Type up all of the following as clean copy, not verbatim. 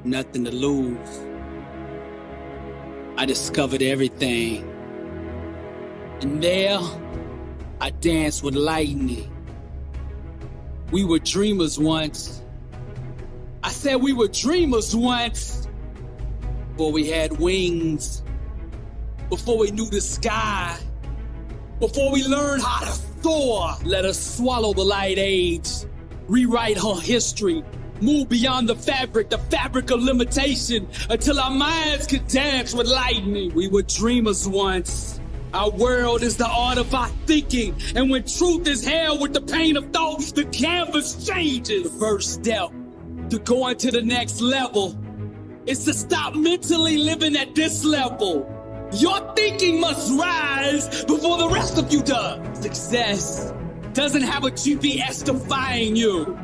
nothing to lose. I discovered everything. And there, I danced with lightning. We were dreamers once. I said we were dreamers once. Before we had wings. Before we knew the sky. Before we learned how to soar. Let us swallow the light age. Rewrite her history. Move beyond the fabric of limitation, until our minds could dance with lightning. We were dreamers once. Our world is the art of our thinking, and when truth is held with the pain of thought, the canvas changes. The first step to going to the next level is to stop mentally living at this level. Your thinking must rise before the rest of you does. Success doesn't have a GPS to find you.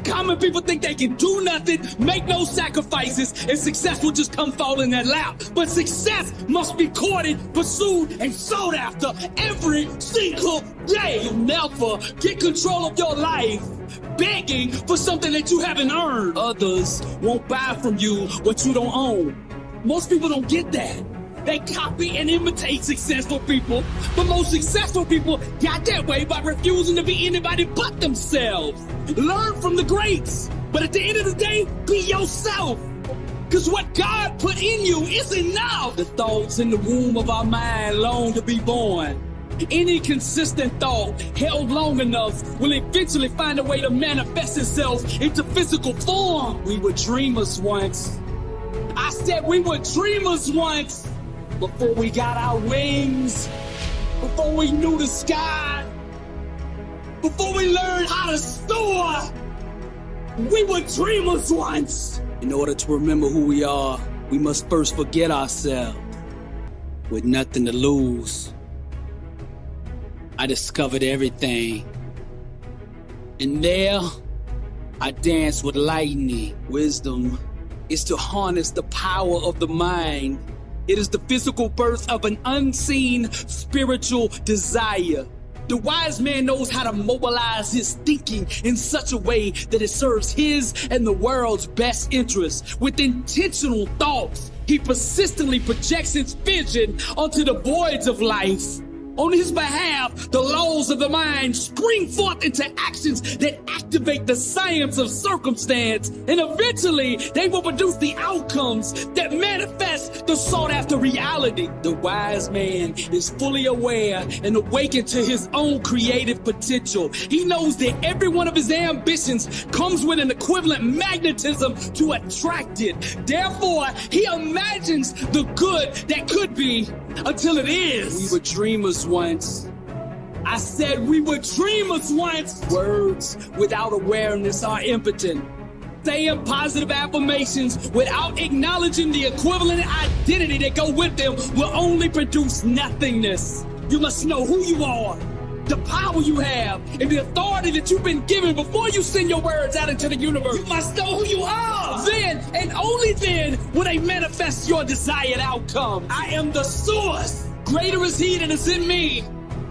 Common people think they can do nothing, make no sacrifices, and success will just come fall in their lap. But success must be courted, pursued, and sought after every single day. You'll never get control of your life begging for something that you haven't earned. Others won't buy from you what you don't own. Most people don't get that. They copy and imitate successful people, but most successful people got that way by refusing to be anybody but themselves. Learn from the greats, but at the end of the day, be yourself. Because what God put in you is enough. The thoughts in the womb of our mind long to be born. Any consistent thought held long enough will eventually find a way to manifest itself into physical form. We were dreamers once. I said we were dreamers once. Before we got our wings, before we knew the sky, before we learned how to soar, we were dreamers once. In order to remember who we are, we must first forget ourselves. With nothing to lose, I discovered everything. And there, I danced with lightning. Wisdom is to harness the power of the mind. It is the physical birth of an unseen spiritual desire. The wise man knows how to mobilize his thinking in such a way that it serves his and the world's best interests. With intentional thoughts, he persistently projects his vision onto the voids of life. On his behalf, the laws of the mind spring forth into actions that activate the science of circumstance, and eventually they will produce the outcomes that manifest the sought-after reality. The wise man is fully aware and awakened to his own creative potential. He knows that every one of his ambitions comes with an equivalent magnetism to attract it. Therefore, he imagines the good that could be until it is. We were dreamers once. I said we were dreamers once. Words without awareness are impotent. Saying positive affirmations without acknowledging the equivalent identity that go with them will only produce nothingness. You must know who you are, the power you have, and the authority that you've been given before you send your words out into the universe. You must know who you are. Then, and only then, will they manifest your desired outcome. I am the source. Greater is he that is in me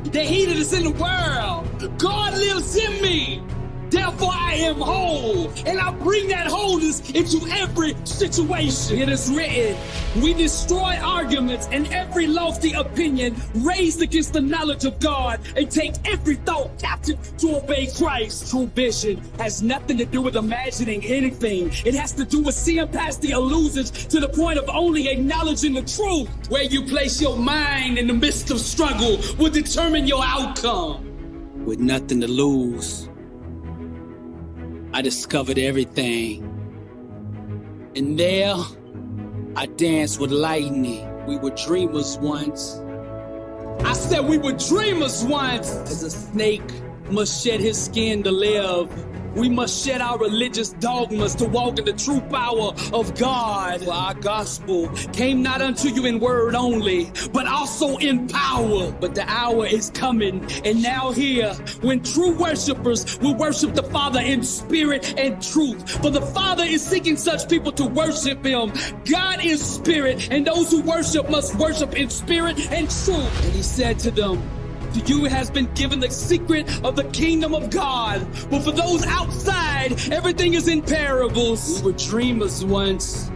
than he that is in the world. God lives in me. Therefore I am whole, and I bring that wholeness into every situation. It is written, we destroy arguments and every lofty opinion raised against the knowledge of God, and take every thought captive to obey Christ. True vision has nothing to do with imagining anything. It has to do with seeing past the illusions to the point of only acknowledging the truth. Where you place your mind in the midst of struggle will determine your outcome. With nothing to lose, I discovered everything. And there, I danced with lightning. We were dreamers once. I said we were dreamers once. As a snake must shed his skin to live, we must shed our religious dogmas to walk in the true power of God. For our gospel came not unto you in word only, but also in power. But the hour is coming, and now here, when true worshipers will worship the Father in spirit and truth. For the Father is seeking such people to worship him. God is spirit, and those who worship must worship in spirit and truth. And he said to them, To you has been given the secret of the kingdom of God. But for those outside, everything is in parables. We were dreamers once.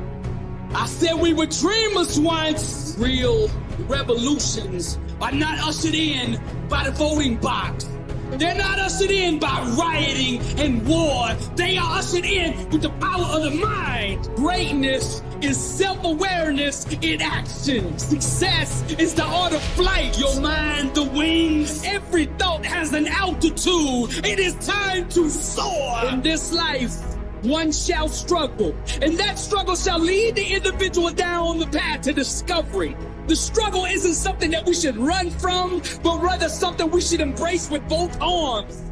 I said we were dreamers once. Real revolutions are not ushered in by the voting box. They're not ushered in by rioting and war. They are ushered in with the power of the mind. Greatness is self-awareness in action. Success is the art of flight. Your mind, the wings. Every thought has an altitude. It is time to soar. In this life, one shall struggle, and that struggle shall lead the individual down the path to discovery. The struggle isn't something that we should run from, but rather something we should embrace with both arms.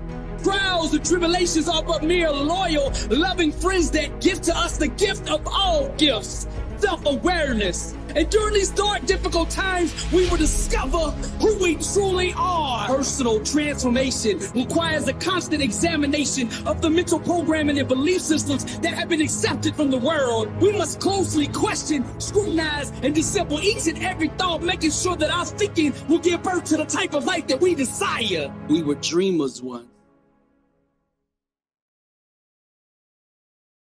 Trials and tribulations are but mere loyal, loving friends that give to us the gift of all gifts, self-awareness. And during these dark, difficult times, we will discover who we truly are. Personal transformation requires a constant examination of the mental programming and belief systems that have been accepted from the world. We must closely question, scrutinize, and disciple each and every thought, making sure that our thinking will give birth to the type of life that we desire. We were dreamers once.